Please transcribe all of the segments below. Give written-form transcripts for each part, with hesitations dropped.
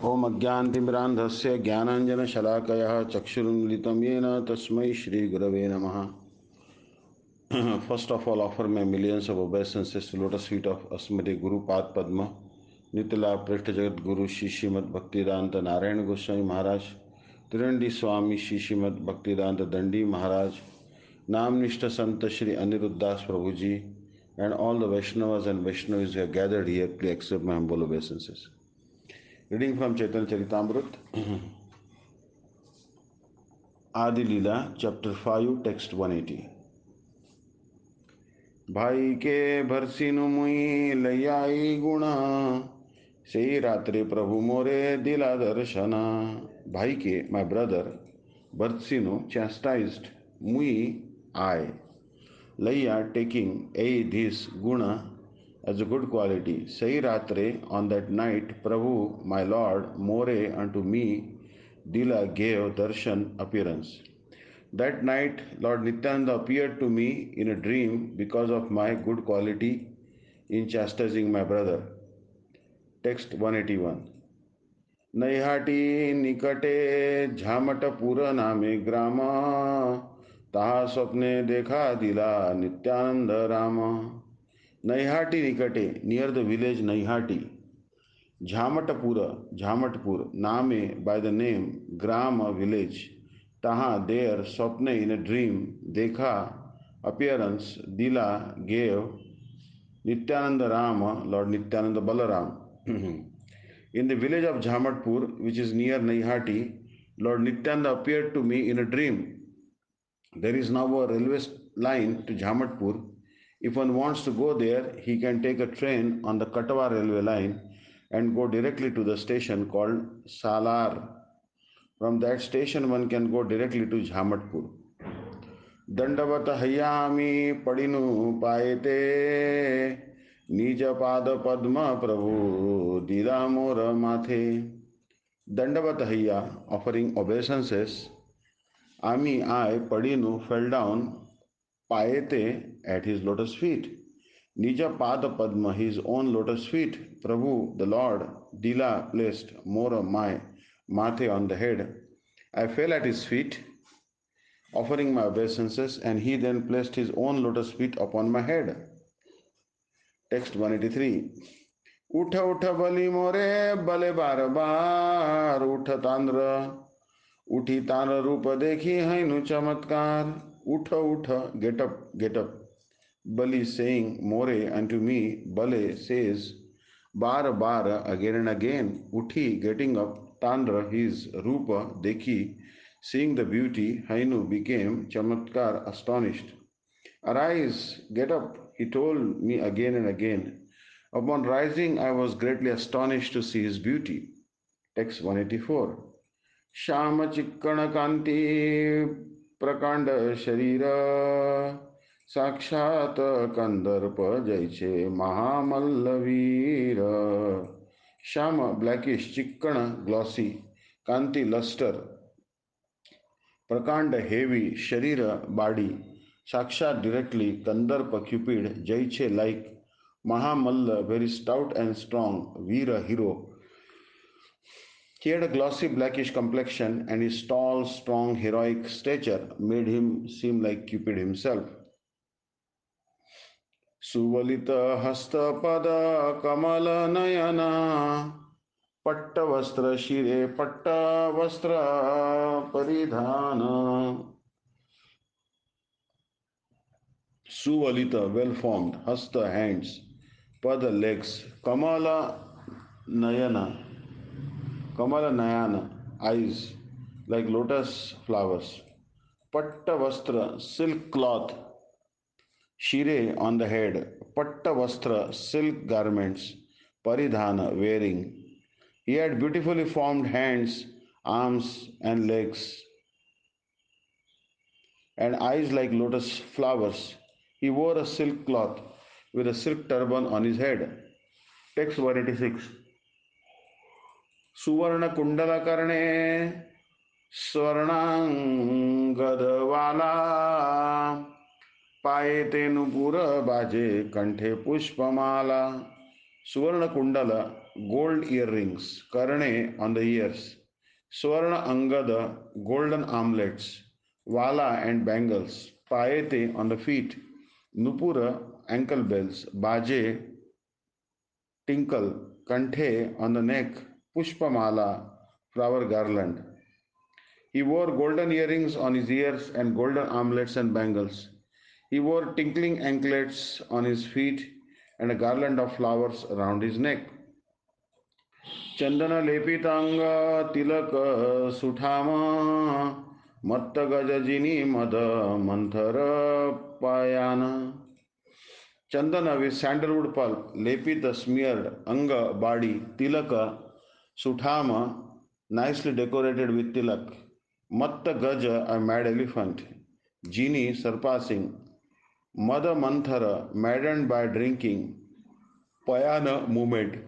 ओम अज्ञानतिमिरान्धस्य ज्ञानाञ्जनशलाकया चक्षुरुन्मिलितं येन तस्मै श्रीगुरवे नमः. First of all, offer my millions of obeisances to lotus feet of Asmati Guru Pad Padma, Nitila Prishta Jagat Guru Shri Srimad Bhaktivedanta Narayana Goswami Maharaj, Tirandi Swami Shri Srimad Bhaktivedanta Dandi Maharaj, Namnishta Santa Shri Aniruddhas Prabhuji, and all the Vaishnavas and Vaishnavis who have gathered here, please accept my humble obeisances. Reading from Caitanya-caritamrta, Adi Leela, Chapter 5, Text 180. भाई के भरसिनु मुई लयाई गुणा से रात्रि प्रभु मोरे दिला दर्शना. भाई के, my brother, Bharsinu chastised Mui, I, Laya, taking a this guna as a good quality. Sai ratre, on that night, Prabhu, my Lord, more unto me, Dila gave darshan appearance. That night, Lord Nityananda appeared to me in a dream because of my good quality in chastising my brother. Text 181. Naihati निकटे झामटपुर नामे ग्राम ताहा स्वप्ने देखा दिला नित्यानंद राम. नैहाटी निकटे, near the village Naihati. Jhamatpur, Name, by the name, Gram, village. Taha, there, Swapne, in a dream, Dekha, appearance, Dila, gave, Nityananda Rama, Lord Nityananda Balaram. In the village of Jhamatpur, which is near Naihati, Lord Nityananda appeared to me in a dream. There is now a railway line to Jhamatpur. If one wants to go there, he can take a train on the Katwa railway line and go directly to the station called Salar. From that station, one can go directly to Jhamatpur. दंडवत हयामी पड़िनु पाएते निज पाद पद्म प्रभु दीदा मोर माथे. Dandavata Hayya, offering obeisances, Ami, I, Padinu, fell down, Paete, at his lotus feet. Nija Pada Padma, his own lotus feet. Prabhu, the Lord, Dila, placed, Mora, my, Mathe, on the head. I fell at his feet, offering my obeisances, and he then placed his own lotus feet upon my head. Text 183. उठ उठ बलि मोरे बले बार बार उठ तांद्र उठी तांद्र रूप देखी हैनु चमत्कार. Uठ, get up. Bali saying more unto me, Bale says, bar, again and again. Uthi, getting up. Tandra, his rupa, dekhi, seeing the beauty, Hainu became chamatkar, astonished. Arise, get up, he told me again and again. Upon rising, I was greatly astonished to see his beauty. Text 184. Shama chikkana kanti prakanda sharira साक्षात कंदर्प जैसे महामल्लवीर. Shama, blackish, chikkana, glossy, kanti, luster, prakanda, heavy, sharira, body, sakshat, directly, kandarpa, cupid, jaiche, like, mahamalla, very stout and strong, veera, hero. He had a glossy blackish complexion, and his tall, strong, heroic stature made him seem like Cupid himself. सुवलित हस्तपद कमल नयना पट्ट वस्त्र शिरे पट्ट वस्त्र परिधान. Suvalita, well formed, hasta, hands, pada, legs, kamala nayana, eyes, like lotus flowers, patta vastra, silk cloth, shire, on the head, patta vastra, silk garments, paridhana, wearing. He had beautifully formed hands, arms, and legs, and eyes like lotus flowers. He wore a silk cloth with a silk turban on his head. Text 186. Suvarna kundala karne स्वर्णांगदवाला पाये ते नुपुर बाजे कंठे पुष्पमाला. Suvarna Kundala, gold earrings, karne on the ears, Swarna Angada, golden armlets, Vala and bangles, Paete on the feet, Nupura, ankle bells, Baje, tinkle, Kanthe on the neck, Pushpamala, flower garland. He wore golden earrings on his ears and golden armlets and bangles. He wore tinkling anklets on his feet and a garland of flowers around his neck. चंदन लेपितांग तिलक सुठाम मत्त गजजिनी मद मंथर पायान. Chandana with sandalwood pulp, lepita smeared, anga body, tilaka, suthama nicely decorated with tilak, matta gaja a mad elephant, genie surpassing, mother manthara maddened by drinking, payana movement.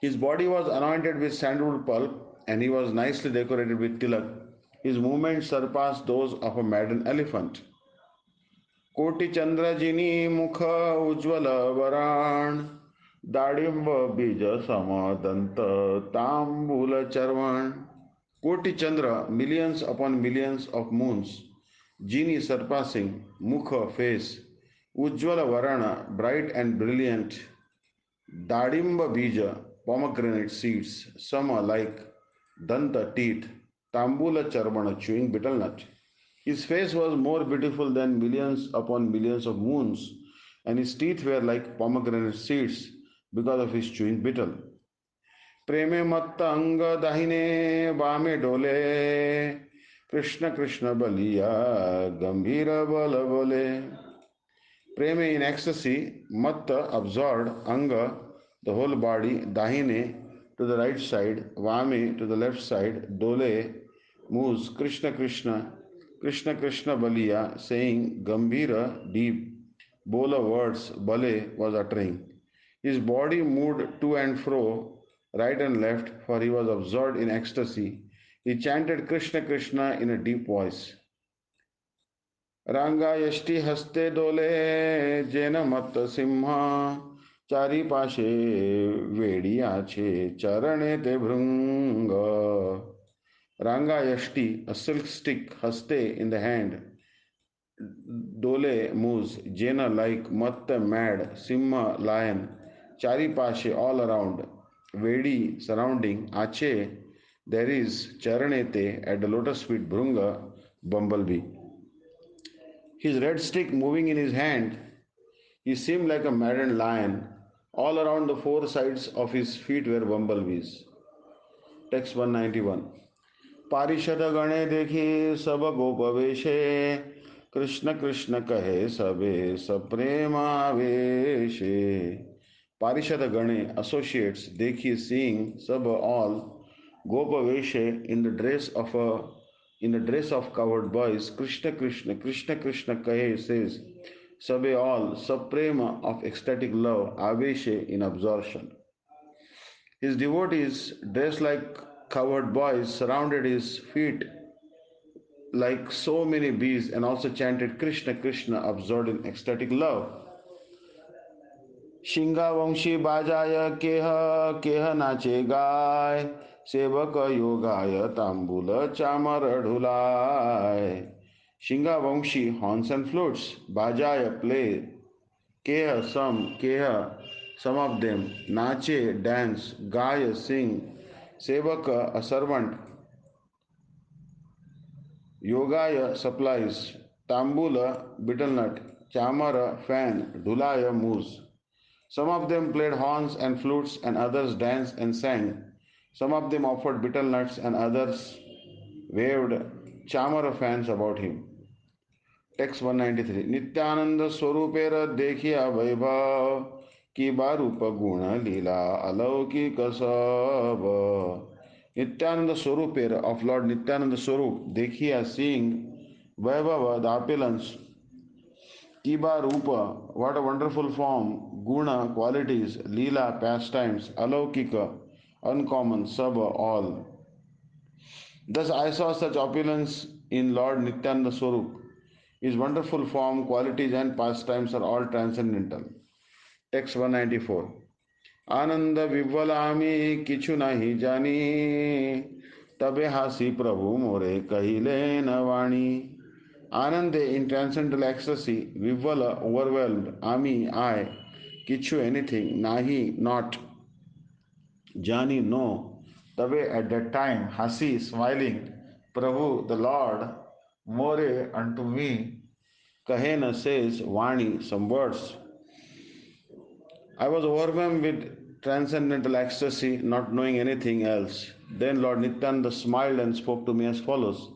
His body was anointed with sandalwood pulp and he was nicely decorated with tilak. His movements surpassed those of a maddened elephant. कोटि चंद्रजिनी मुख उज्ज्वल वराण दाडिंब बीज सम दंत तांबूल चर्वण. Koti Chandra, millions upon millions of moons, genie surpassing, mukha face, Ujjvala Varana, bright and brilliant, Dadimba Bija, pomegranate seeds, Sama like, Danta teeth, Tambula Charvana, chewing betel nut. His face was more beautiful than millions upon millions of moons, and his teeth were like pomegranate seeds because of his chewing betel. प्रेमे मत्त अंग दाहिने बामे डोले कृष्ण कृष्ण बलिया गंभीर बल बोले. Prema in ecstasy, Matta absorbed Anga, the whole body, Dahine to the right side, Vame to the left side, Dole moves Krishna Krishna, Krishna Krishna Baliya, saying Gambhira, deep, Bola words Bale was uttering. His body moved to and fro, right and left, for he was absorbed in ecstasy. He chanted Krishna Krishna in a deep voice. रांगा यष्टि हस्ते डोले जेन मत सिंह चारी पाशे वेडियाचे चरणे ते भृंग. Ranga Yashti, a silk stick, haste in the hand, dole moves, jena like, matta mad, simha lion, chari pashe all around, vedi surrounding, ache there is, charanete at the lotus feet, bhrunga bumblebee. His red stick moving in his hand, he seemed like a maddened lion. All around the four sides of his feet were bumblebees. Text 191. पारिषद गणे देखी सब गोपवेशे कृष्ण कृष्ण कहे सबे सप्रेमावेशे. Parishad Gane associates Dekhi seeing Sab all Gopaveshe in the dress of covered boys. Krishna Krishna Krishna Krishna Kahe says Sabe all Suprema of ecstatic love Aveshe in absorption. His devotees dressed like covered boys surrounded his feet like so many bees and also chanted Krishna Krishna absorbed in ecstatic love. शिंगावंशी बाजाय केह केह नाचे गाय सेवक योगाय तांबूल चामर ढुलाय. Shingavamshi horns and flutes, Bajaya play, Keha some of them, Nache dance, Gaya sing, Sevaka a servant, Yogaya supplies, Tambula betel nut, Chamara fan, Dhulaya moose. Some of them played horns and flutes, and others danced and sang. Some of them offered betel nuts, and others waved chamara fans about him. Text 193. Nityananda Swaruper Dekhiya Vaibhav Ki Barupa Guna Lila Alauki Kasab. Nityananda Swaruper of Lord Nityananda Swarup Dekhiya seeing Vaibhava, the opulence, Kiba Rupa, what a wonderful form, Guna, qualities, Leela, pastimes, Alaukika, uncommon, Saba, all. Thus I saw such opulence in Lord Nityananda Swarup. His wonderful form, qualities, and pastimes are all transcendental. Text 194. आनंद विवलामी किछु नहीं जानी, तबे हासी प्रभु मोरे कहिले न वाणी. Anande in transcendental ecstasy, Vivala overwhelmed, Ami I, Kichu anything, Nahi not, Jani no. Tabe at that time, Hasi smiling, Prabhu the Lord, More unto me, Kahena says, Vani, some words. I was overwhelmed with transcendental ecstasy, not knowing anything else. Then Lord Nityananda smiled and spoke to me as follows.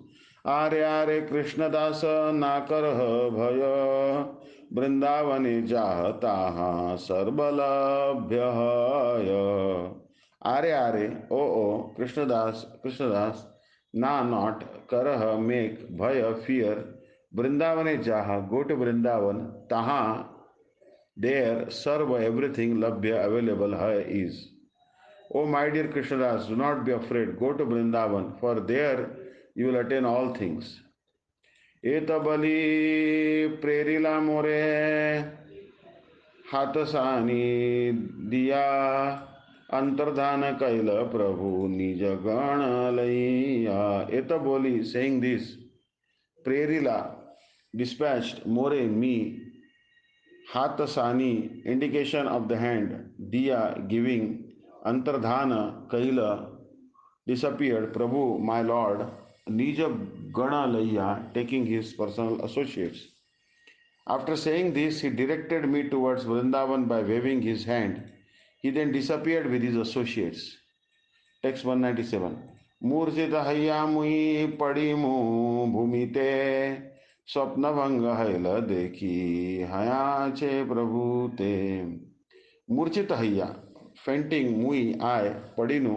Are Are Krishna Dasa Nakarah Bhaya Brindavani Jahataha Sarbalabhyahaya. Are Are, O Krishnadas, Na not, Karaha make, Bhaya fear, Brindavani Jaha, go to Brindavan, Taha there, sarva everything labhya available hai is. O my dear Krishnadas, do not be afraid. Go to Vrindavan, for there you will attain all things. Etabali prerila more hatasani diya antardhana kaila prabhu nija gana laiya. Etaboli, saying this, prerila dispatched more me Hatasani, indication of the hand, Diya, giving, Antardhana, Kaila, disappeared, Prabhu, my lord, Nija Gana Layya, taking his personal associates. After saying this, he directed me towards Vrindavan by waving his hand. He then disappeared with his associates. Text 197. Murjita hayyamui padimu bhumite स्वप्नभंग हैल देखी हया छे प्रभु ते. Murchita hayya, fainting, mui, I, padinu,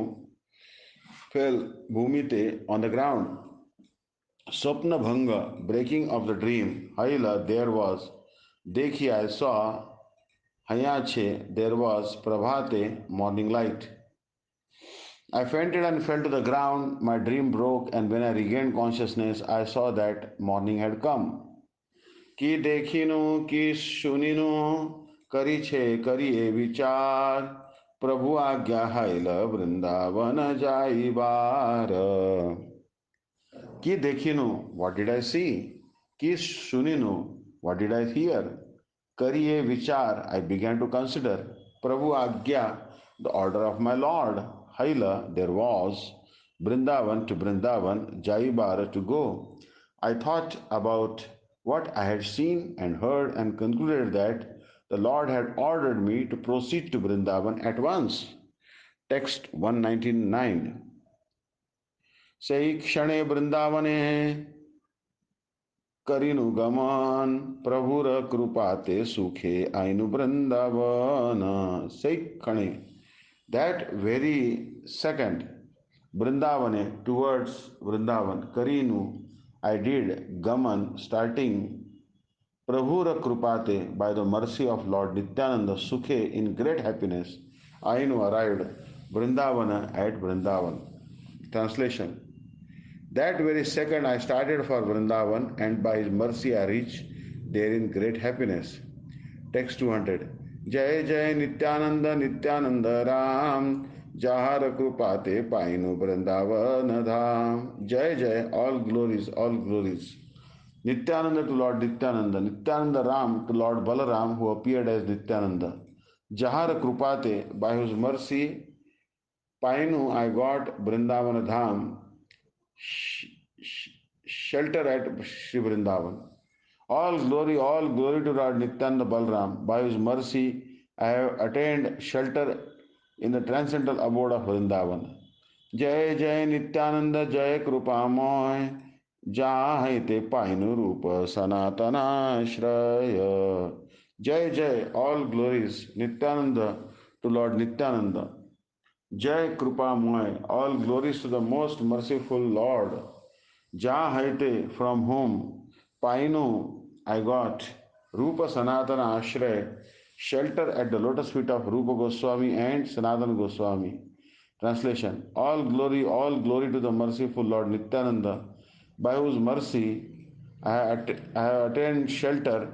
fell, bhumite, on the ground. Swapna bhanga, breaking of the dream. Haila, there was. Dekhi, I saw. Hayache, there was. Prabhate, morning light. I fainted and fell to the ground. My dream broke, and when I regained consciousness, I saw that morning had come. Ki dekhinu, ki shuninu, kari che kariye vichar. Prabhu agya haila vrindavan jaibar. Ki dekhinu, what did I see? Ki shuninu, what did I hear? Kariye vichar, I began to consider. Prabhu agya, the order of my Lord. Haila, there was. Brindavan to Brindavan, Jaibar to go. I thought about what I had seen and heard and concluded that the Lord had ordered me to proceed to Brindavan at once. Text 199. Sei kshane Brindavane Karinu Gaman Prabhura Krupate Sukhe Ainu Brindavana. Sei that very second, Brindavane, towards Vrindavan, Karinu, I did Gaman, starting Prabhura Krupate, by the mercy of Lord Nityananda, Sukhe, in great happiness, Ainu arrived Vrindavana at Vrindavan. Translation. That very second I started for Vrindavan, and by his mercy I reached there in great happiness. Text 200. Jai Jai Nityananda Nityananda Ram Jahar Krupate Painu Vrindavan Dham. Jai Jai, all glories, all glories. Nityananda to Lord Nityananda, Nityananda Ram to Lord Balaram, who appeared as Nityananda. Jahar Krupate, by whose mercy, Painu I got Brindavana Dham, shelter at Sri Vrindavan. All glory to Lord Nityananda Balram, by whose mercy I have attained shelter in the transcendental abode of Vrindavan. Jai Jai Nityananda Jai Krupamoy Jahite Painu Rupa Sanatana Shraya. Jai Jai, all glories, Nityananda to Lord Nityananda. Jai Krupamoy, all glories to the most merciful Lord. Jahite, from whom Painu I got Rupa Sanatana Ashray, shelter at the lotus feet of Rupa Goswami and Sanatana Goswami. Translation. All glory to the merciful Lord Nityananda, by whose mercy I have attained shelter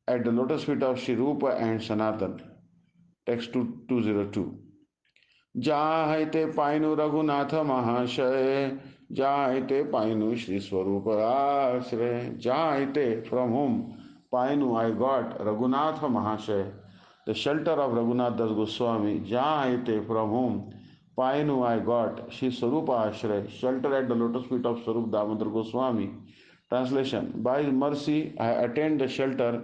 at the lotus feet of Sri Rupa and Sanatan. Text 202. जाहते पाइनु Raghunath महाशय, जाहते पाइनु Sri Swarupa आश्रय, जाहते from whom Painu I got Raghunath Mahashay, the shelter of Raghunath Das Goswami, Jahite from whom Painu I got Shri Swarupa Ashray, shelter at the lotus feet of Swarup Damodar Goswami. Translation: by his mercy I attained the shelter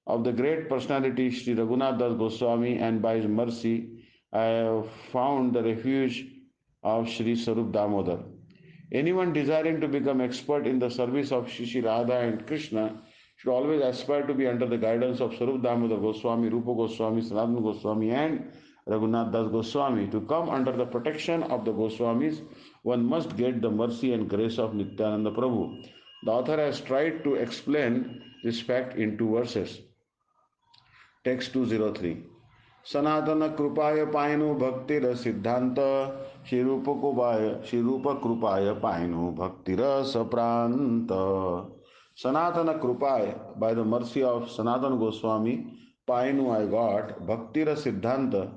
of the great personality Shri Raghunath Das Goswami, and by his mercy I have found the refuge of Shri Swarup Damodar. Anyone desiring to become expert in the service of Shri Radha and Krishna should always aspire to be under the guidance of Swarup Damodar Goswami, Rupa Goswami, Sanatana Goswami, and Raghunath Das Goswami. To come under the protection of the Goswamis, one must get the mercy and grace of Nityananda Prabhu. The author has tried to explain this fact in two verses. Text 203. सनातन कृपाय पायनु भक्तिर सिद्धांत, शिरूप कृपाय पायनु भक्तिर सप्रांत. Sanatana Krupaya, by the mercy of Sanatana Goswami, Painu I got, Bhaktira Siddhanta,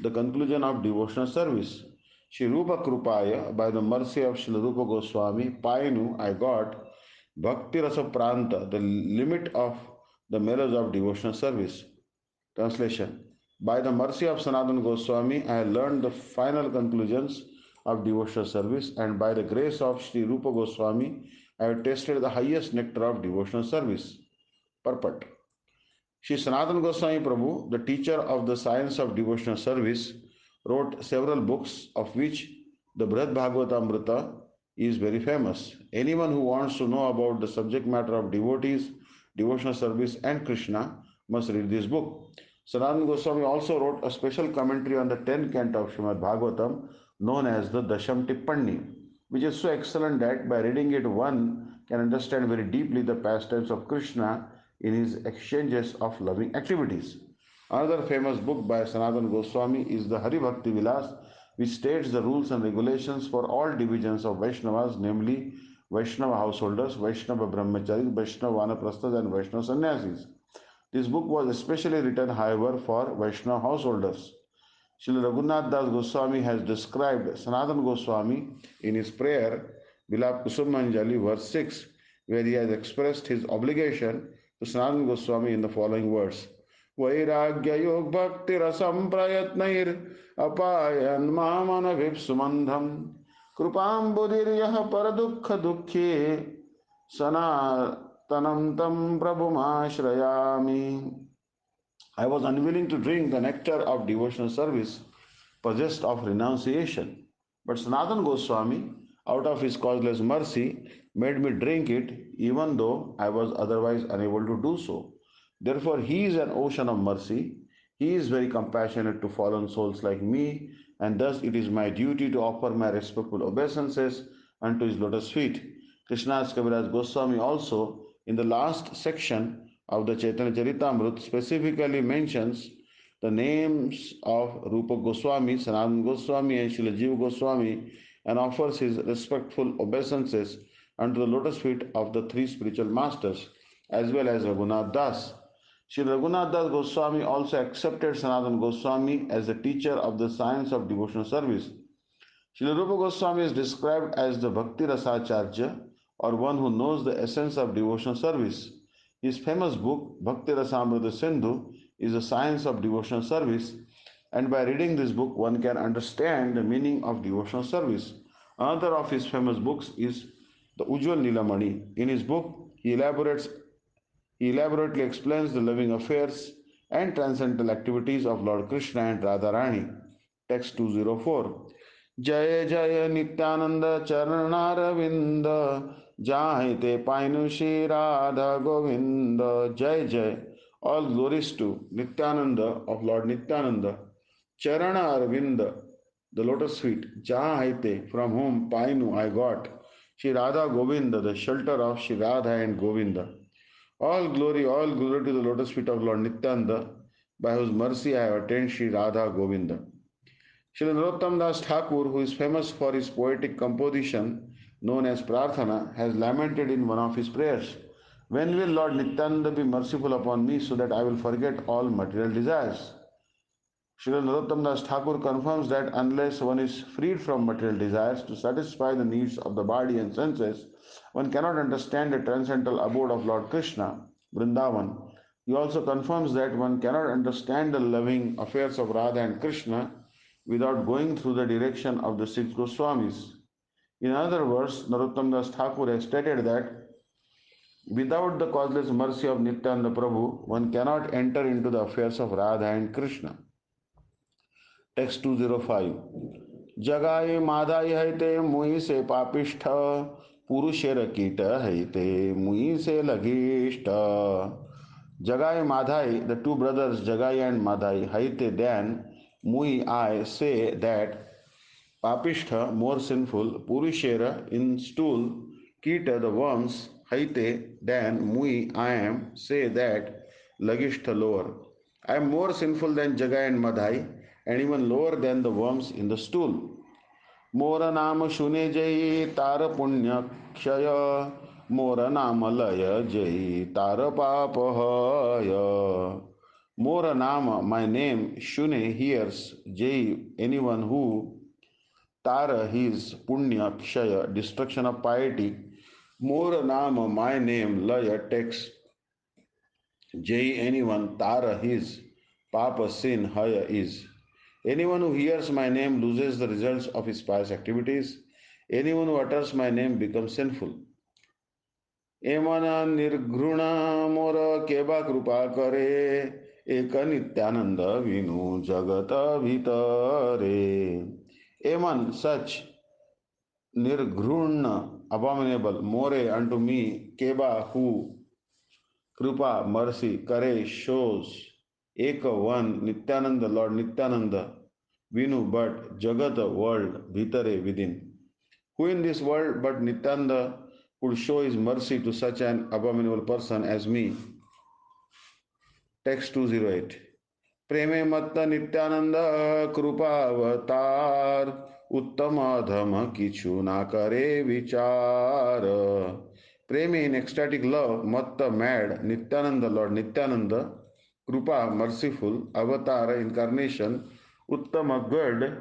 the conclusion of devotional service. Shri Rupa Krupaya, by the mercy of Shri Rupa Goswami, Painu I got, Bhakti Rasa Pranta, the limit of the measures of devotional service. Translation: by the mercy of Sanatana Goswami, I learned the final conclusions of devotional service, and by the grace of Sri Rupa Goswami, I have tasted the highest nectar of devotional service. Purport: Sri Sanatana Goswami Prabhu, the teacher of the science of devotional service, wrote several books, of which the Caitanya-caritamrta is very famous. Anyone who wants to know about the subject matter of devotees, devotional service, and Krishna must read this book. Sanatana Goswami also wrote a special commentary on the 10th canto of Srimad Bhagavatam, known as the Dasham Tippanni, which is so excellent that by reading it one can understand very deeply the pastimes of Krishna in his exchanges of loving activities. Another famous book by Sanatana Goswami is the Hari Bhakti Vilas, which states the rules and regulations for all divisions of Vaishnavas, namely Vaishnava householders, Vaishnava brahmacharis, Vaishnava vanaprasthas, and Vaishnava sannyasis. This book was especially written, however, for Vaishnava householders. Srila Raghunath Das Goswami has described Sanatana Goswami in his prayer, Vilap Kusumanjali, verse 6, where he has expressed his obligation to Sanatana Goswami in the following words: Vairagya Yog Bhakti Rasam Prayatnair Apayan Mamana Vipsumandham Krupam Buddhiryah Paradukha Dukhe Sanatanam Tam Prabhumashrayami. I was unwilling to drink the nectar of devotional service, possessed of renunciation. But Sanatana Goswami, out of his causeless mercy, made me drink it, even though I was otherwise unable to do so. Therefore, he is an ocean of mercy. He is very compassionate to fallen souls like me, and thus it is my duty to offer my respectful obeisances unto his lotus feet. Krishnadas Kaviraj Goswami also, in the last section of the Caitanya-caritamrta, specifically mentions the names of Rupa Goswami, Sanatana Goswami, and Srila Jiva Goswami, and offers his respectful obeisances unto the lotus feet of the three spiritual masters, as well as Raghunath Das. Sri Raghunath Das Goswami also accepted Sanatana Goswami as the teacher of the science of devotional service. Srila Rupa Goswami is described as the Bhakti Rasacharya, or one who knows the essence of devotional service. His famous book, Bhakti Rasamrita Sindhu, is a science of devotional service, and by reading this book, one can understand the meaning of devotional service. Another of his famous books is the Ujjwal Nilamani. In his book, he elaborately explains the loving affairs and transcendental activities of Lord Krishna and Radharani. Text 204. जय जय नित्यानंद चरणारविंद, जाहि ते पाइनु Shri Radha Govind. Jai Jai, all glories to Nityananda of Lord Nityananda, Charana Arvinda, the lotus feet, Jahaite, from whom Painu I got, Shri Radha Govinda, the shelter of Shri Radha and Govinda. All glory to the lotus feet of Lord Nityananda, by whose mercy I have attained Shri Radha Govinda. Srila Narottam Das Thakur, who is famous for his poetic composition known as Prarthana, has lamented in one of his prayers, When will Lord Nityananda be merciful upon me so that I will forget all material desires? Srila Narottam Das Thakur confirms that unless one is freed from material desires to satisfy the needs of the body and senses, one cannot understand the transcendental abode of Lord Krishna, Vrindavan. He also confirms that one cannot understand the loving affairs of Radha and Krishna without going through the direction of the six Goswamis. In other words, Narottam Das Thakur has stated that without the causeless mercy of Nityananda Prabhu, one cannot enter into the affairs of Radha and Krishna. Text 205. जगाए मादाई हैते मुई से पापिष्ठ पुरुषेर कीट हैते मुई से लघिष्ठ. Jagai Madhai, the two brothers Jagai and Madhai, Haite then, Mui I say that Papishtha, more sinful, Purushera, in stool, Kita, the worms, Haite, than Mui, I am, say that Lagishtha, lower. I am more sinful than Jagai and Madhai, and even lower than the worms in the stool. मोर नाम सुने जय तार पुण्य क्षय मोर नाम लय जय तार पाप हय. More Nama, my name, Shune hears, Jai, anyone who, Tara, his, Punya, Kshaya, destruction of piety, More Nama, my name, Laya, takes, Jai, anyone, Tara, his, Papa, sin, Haya, is. Anyone who hears my name loses the results of his pious activities. Anyone who utters my name becomes sinful. एमन निर्घृण मोर केबा कृपा करे एक नित्यानंद विनु जगत भीतरे. Amen, such nirgruna, abominable, more unto me, keba, who, kripa, mercy, kare, shows, eka, one, Nityananda, Lord Nityananda, vinu, but, jagat, world, bhitare, within. Who in this world but Nityananda could show his mercy to such an abominable person as me? Text 208. प्रेमे मत्त नित्यानंद कृपावतार उत्तम अधम किछु ना करे विचार. Premi in ecstatic love, Matta mad, Nityananda Lord Nityananda, Krupa merciful, Avatar incarnation, Uttama good,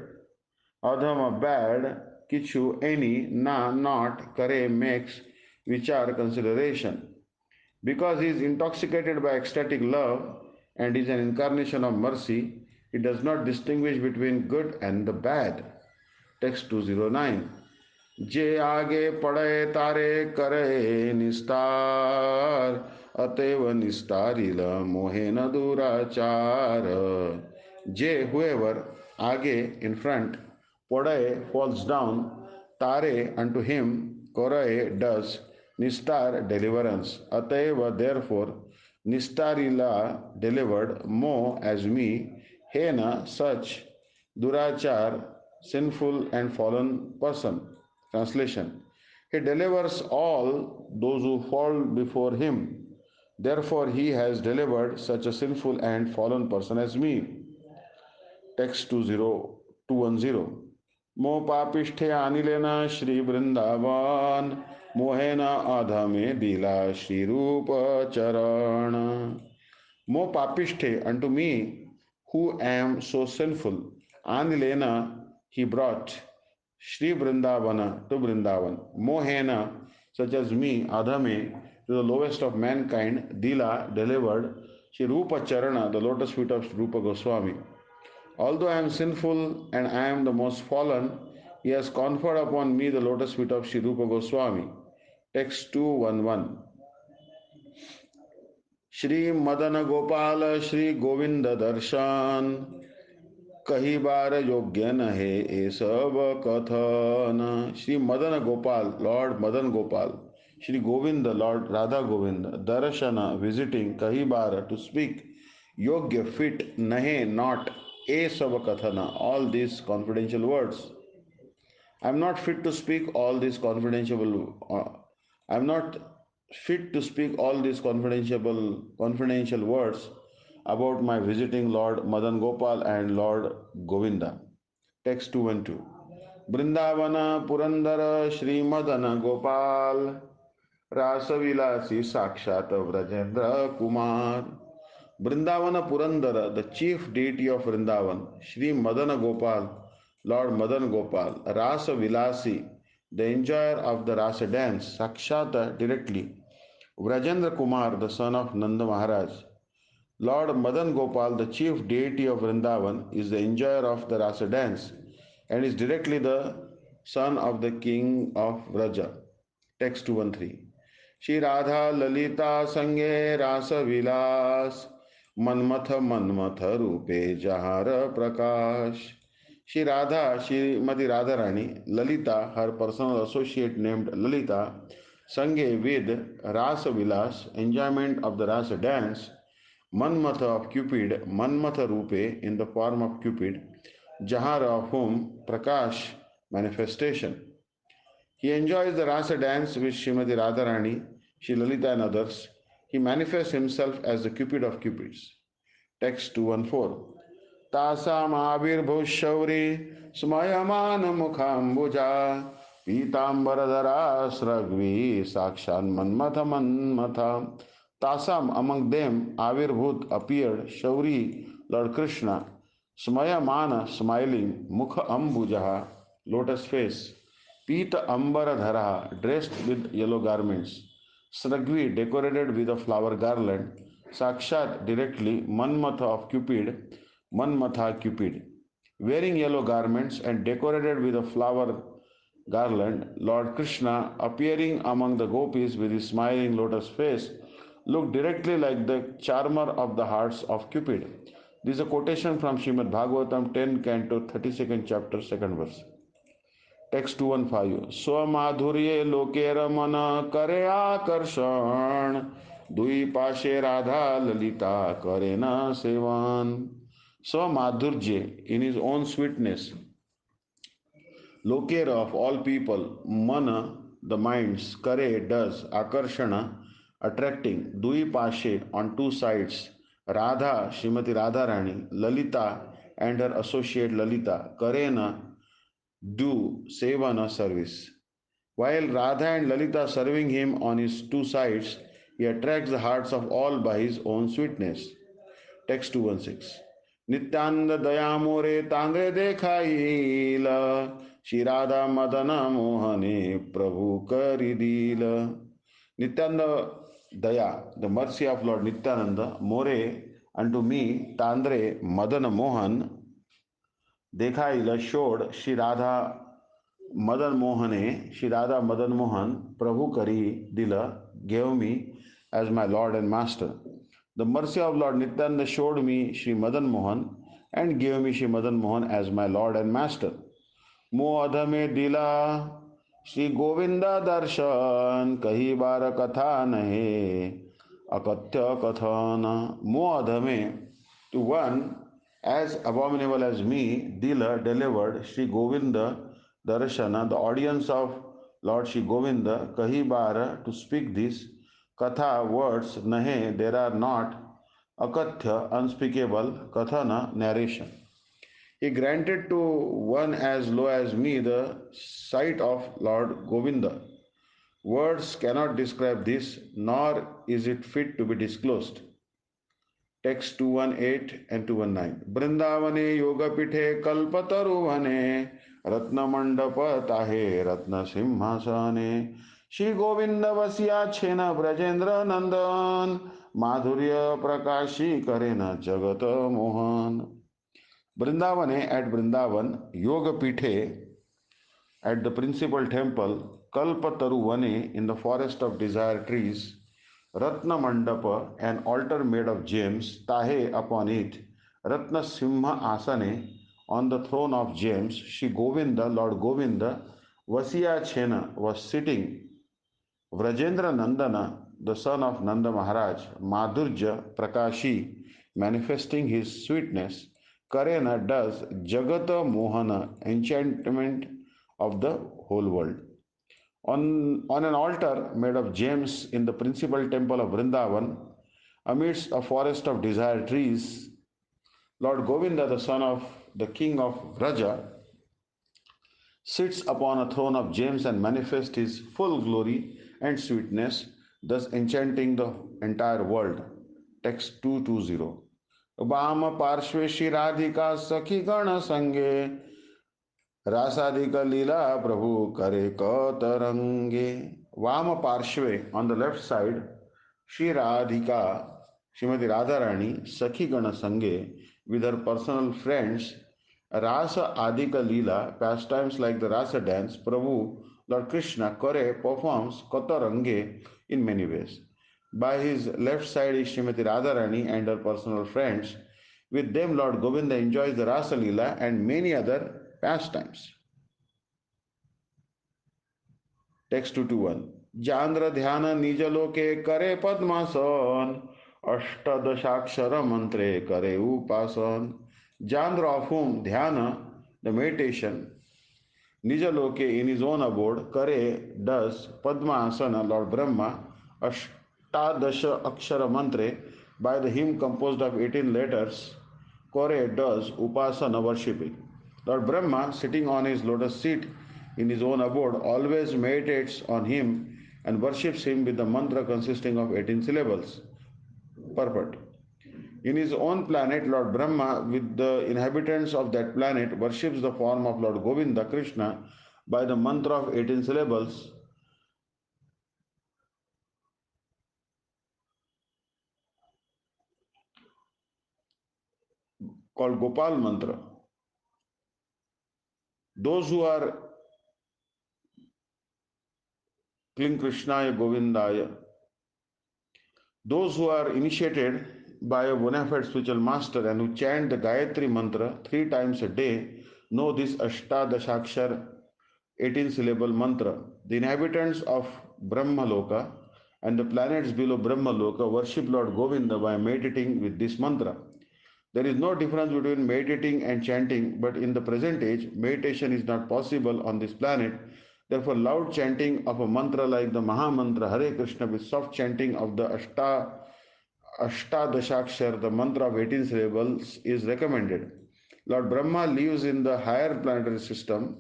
Adhama bad, Kichu any, Na not, Kare makes, Vichar consideration. Because he is intoxicated by ecstatic love and is an incarnation of mercy, he does not distinguish between good and the bad. Text 209. जे आगे पढ़े तारे करे निस्तार अतएव निस्तारिल मोहे न दुराचार. J, whoever, Age, in front, Podae, falls down, Tare, unto him, Korae, does, Nistar, deliverance, Ateva, therefore, Nistarila, delivered, Mo, as me, Hena, such, Durachar, sinful and fallen person. Translation. He delivers all those who fall before him. Therefore, he has delivered such a sinful and fallen person as me. Text 20210. मो पापिष्ठे आनिलेना श्री वृंदावन मोहेना आधमे दिला श्री रूप चरण. Mo papishthe, unto me, who am so sinful, Anilena, he brought Shri Vrindavana to Vrindavan. Mohena, such as me, Adhame, to the lowest of mankind, Dila, delivered, Shri Rupa Charana, the lotus feet of Rupa Goswami. Although I am sinful and I am the most fallen, he has conferred upon me the lotus feet of Shri Rupa Goswami. Text 211. Shri Madan Gopal Shri Govind दर्शन कही बार योग्य न है ये सब कथन. Shri Madan Gopal, Lord Madan Gopal, Shri Govind, Lord Radha Govind, दर्शन, visiting, कही बार, to speak, योग्य, fit, नहे, नॉट, ए सब कथन, all this confidential words. I am not fit to speak all these I am not fit to speak all these confidential words about my visiting Lord Madan Gopal and Lord Govinda. Text 212. Brindavana Purandara Shri Madana Gopal रासविलासी साक्षात व्रजेंद्र Kumar. Brindavana Purandara, the chief deity of Vrindavan, Sri Madana Gopal, Lord Madan Gopal, Rasa Vilasi, the enjoyer of the Rasa dance, Sakshata directly, Vrajendra Kumar, the son of Nanda Maharaj. Lord Madan Gopal, the chief deity of Vrindavan, is the enjoyer of the Rasa dance and is directly the son of the king of Vraja. Text 213. Shri Radha Lalita संगे रास विलास मनमथ मनमथ रूपे जहार प्रकाश. Shri Radha, Shrimati Radharani, Lalita, her personal associate named Lalita, Sange with Rasa Vilas, enjoyment of the Rasa dance, Manmatha of Cupid, Manmatha Rupe in the form of Cupid, Jahara of whom Prakash, manifestation. He enjoys the Rasa dance with Srimati Radharani, Shri Lalita and others. He manifests himself as the Cupid of Cupids. Text 214. तासामाविर्भुशौरी स्मयमानमुखाम्बुजा पीताम्बरधरा स्रग्वी साक्षान्मन्मथ Manmatha. Tasam, among them, Avirbhut appeared, Shauri, Lord Krishna, Smayamana, smiling, Mukha Ambujaha, lotus face, Pita Ambaradhara, dressed with yellow garments, Sragvi, decorated with a flower garland, Sakshat, directly, Manmatha of Cupid, Manmatha Cupid. Wearing yellow garments and decorated with a flower garland, Lord Krishna, appearing among the gopis with his smiling lotus face, looked directly like the charmer of the hearts of Cupid. This is a quotation from Srimad Bhagavatam 10 Canto 32nd chapter 2nd verse. Text 215. स्वमाधुर्ये लोके रमन करे आकर्षण दुई पाशे राधा ललिता करे न seven. Swamadhurje, in his own sweetness, Lokera of all people, Mana, the minds, Kare does, Akarshana, attracting, Dui Pashe on two sides, Radha, Srimati Radharani, Lalita, and her associate Lalita, Karena, do Sevana service. While Radha and Lalita serving him on his two sides, he attracts the hearts of all by his own sweetness. Text 216. Nityanand दया मोरे तांद्रे देखाईल श्री राधा मदन मोहने प्रभु करी दील. Nityananda Daya, the mercy of Lord Nityananda, More unto me, Tandre Madana Mohan, Dekhaila showed Shri Radha Madan Mohane, Shri Radha Madan Mohan, Prabhu Kari Dila, gave me as my Lord and Master. The mercy of Lord Nityananda showed me Shri Madan Mohan and gave me Shri Madan Mohan as my Lord and Master. मोह में दिला श्री गोविंदा दर्शन कही बार कथा नहे अकथ्य कथन. मोह में to one as abominable as me, Dila delivered Sri Govinda Darshana, the audience of Lord Sri Govinda, Kahibara, to speak this Katha words, Nahe, there are not, Akathya, unspeakable, Kathana, narration. He granted to one as low as me the sight of Lord Govinda. Words cannot describe this, nor is it fit to be disclosed. Text 218 and 219. Brindavane Yogapithe Kalpataruvane Ratnamandapa Tahe Ratna Simhasane Shri Govinda Vasya Chena Brajendra Nandan Madhurya Prakashi Karena Jagata Mohan. Brindavane, at Brindavan, Yogapithe, at the principal temple, Kalpataruvane, in the forest of desire trees, Ratna Mandapa, an altar made of gems, Tahe, upon it, Ratna Simha Asane, on the throne of gems, Shri Govinda, Lord Govinda, Vasya Chena, was sitting. Vrajendra Nandana, the son of Nanda Maharaj, Madhurja Prakashi, manifesting his sweetness, Karena does Jagata Mohana, enchantment of the whole world. On an altar made of gems in the principal temple of Vrindavan, amidst a forest of desire trees, Lord Govinda, the son of the king of Vraja, sits upon a throne of gems and manifests his full glory and sweetness, thus enchanting the entire world. Text 220. वाम पार्श्वे श्री राधिका सखी गण संगे रासादिक लीला प्रभु करे कतरंगे. Vama Parshve, on the left side, Shri Radhika, Srimati Radharani, Sakhi Gana Sange, with her personal friends, Rasa Adika Leela, pastimes like the Rasa dance, Prabhu, Lord Krishna, Kore, performs Katarange in many ways. By his left side is Srimati Radharani and her personal friends. With them, Lord Govinda enjoys the Rasa Leela and many other pastimes. Text 221. Jandra dhyana nijaloke kare padmasan ashtadashakshara mantre kare upasan. Jandra of whom dhyana, the meditation, nijaloke in his own abode, kare does, padmasana, Lord Brahma, ashtadasha akshara mantre, by the hymn composed of 18 letters, kore does, upasana worshipping. Lord Brahma, sitting on his lotus seat in his own abode, always meditates on him and worships him with the mantra consisting of 18 syllables. Purport. In his own planet, Lord Brahma, with the inhabitants of that planet, worships the form of Lord Govinda Krishna by the mantra of 18 syllables called Gopal Mantra. Those who are Kling Krishnaya Govindaya, those who are initiated by a bona fide spiritual master and who chant the Gayatri Mantra 3 times a day know this Ashtadashakshar 18 syllable mantra. The inhabitants of Brahmaloka and the planets below Brahmaloka worship Lord Govinda by meditating with this mantra. There is no difference between meditating and chanting, but in the present age, meditation is not possible on this planet. Therefore, loud chanting of a mantra like the Maha Mantra Hare Krishna with soft chanting of the Ashtadashakshar, the mantra of 18 syllables, is recommended. Lord Brahma lives in the higher planetary system.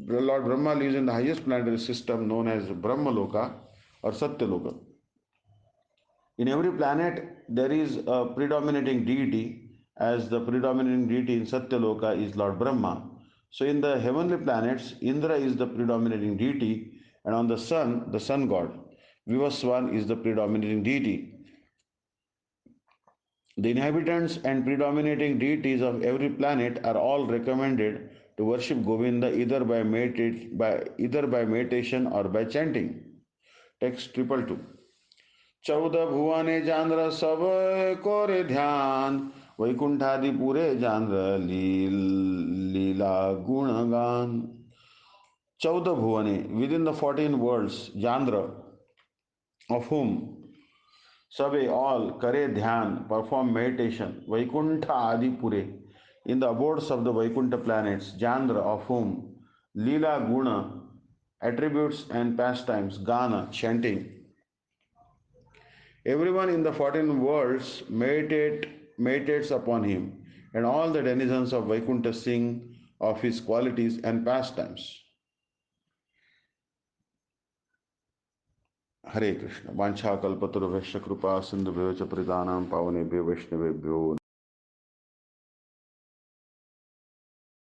Lord Brahma lives in the highest planetary system known as Brahmaloka or Satyaloka. In every planet, there is a predominating deity, as the predominating deity in Satyaloka is Lord Brahma. So, in the heavenly planets, Indra is the predominating deity, and on the sun god, Vivaswan is the predominating deity. The inhabitants and predominating deities of every planet are all recommended to worship Govinda either by meditation or by chanting. Text 222. 14 भुवने जान्द्र सब कोरे ध्यान वैकुंठादि पूरे जान्द्र लीला गुणगान. 14 bhuvane, within the 14 worlds, Jandra, of whom Sabe all kare dhyan, perform meditation, Vaikuntha Adi Pure, in the abodes of the Vaikuntha planets, Jandra, of whom Lila Guna, attributes and pastimes, Gana, chanting. Everyone in the 14 worlds meditates upon him, and all the denizens of Vaikuntha sing of his qualities and pastimes. Hare Krishna. Vancha kalpataruvesha kripa sindhubhyo cha pradhanam pavanebhyo vaishnavebhyo